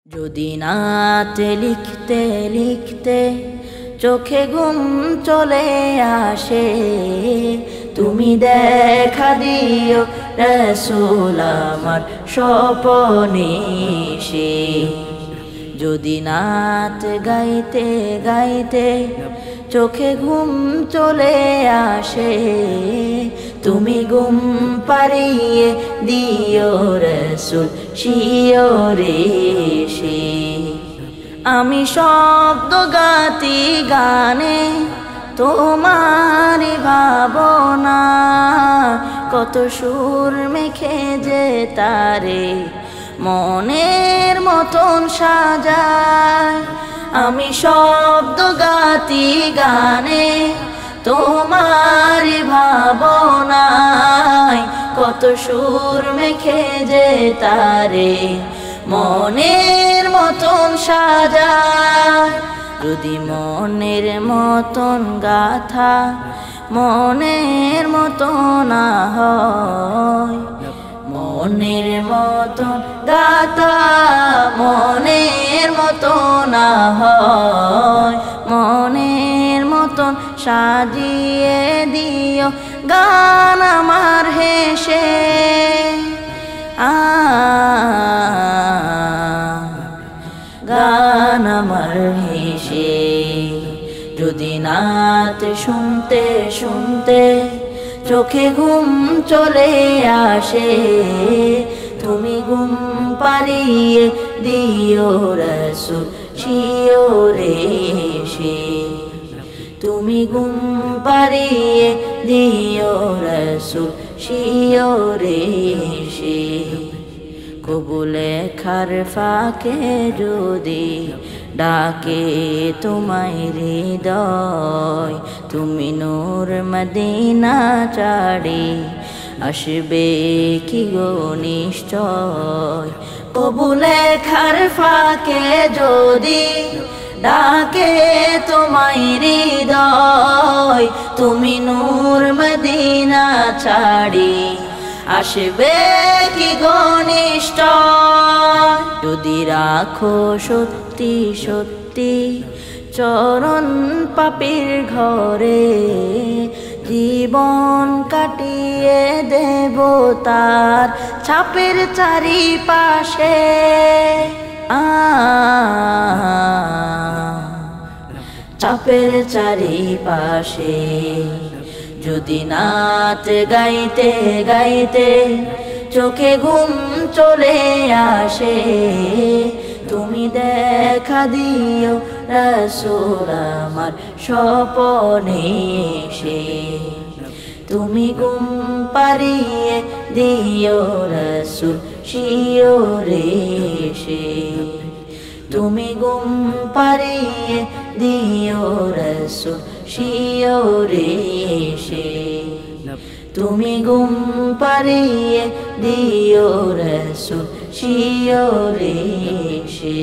যদি নাত লিখতে লিখতে চোখে ঘুম চলে আসে, তুমি দেখা দিও রাসূল আমার স্বপনে সে। যদি নাত গাইতে গাইতে চোখে ঘুম চলে আসে, তুমি ঘুম পাড়িয়ে দিও রাসূল শিয়রে সে। আমি শব্দ গাতি গানে তোমার ভাবনা, কত সুর মেখে যে তারে মনের মতন সাজায়। আমি শব্দ গাতি গানে তোমার ভাবনায়, কত সুর মেখে যে তারে মনের মতন সাজায়। যদি মনের মতন গাথা মনের মতন না হয়, মনের মতন গাথা মনের মতন না হয়, মনের মতন সাজিয়ে দিও গান আমার হেসে। গান আমার হেসে। যদি নাত শুনতে শুনতে চোখে ঘুম চলে আসে, তুমি ঘুম পাড়িয়ে দিও রাসূল শিয়রে সে। তুমি ঘুম পাড়িয়ে দিও রাসূল শিয়রে সে। কবুলে খার ফাঁকে যদি ডাকে তোমায় হৃদয়, তুমি নূর মদিনা ছাড়ি আসবে কি গো নিশ্চয়। কবুলে খার ফাঁকে যদি ডাকে তোমায় হৃদয়, তুমি নূর মদিনা ছাড়ি আসবে কি গো নিশ্চয়। যদি রাখো সত্যি সত্যি চরণ পাপীর ঘরে, জীবন কাটিয়ে দেব তার ছাপের চারিপাশে। ছাপের চারিপাশে। যদি নাত গাইতে গাইতে চোখে ঘুম চলে আসে, তুমি দেখা দিও রাসূল আমার স্বপনে সে। তুমি ঘুম পাড়িয়ে দিও রাসূল শিয়রে সে। তুমি ঘুম পাড়িয়ে দিও রাসূল শিয়রে সে। তুমি ঘুম পাড়িয়ে দিও রাসূল শিয়রে সে।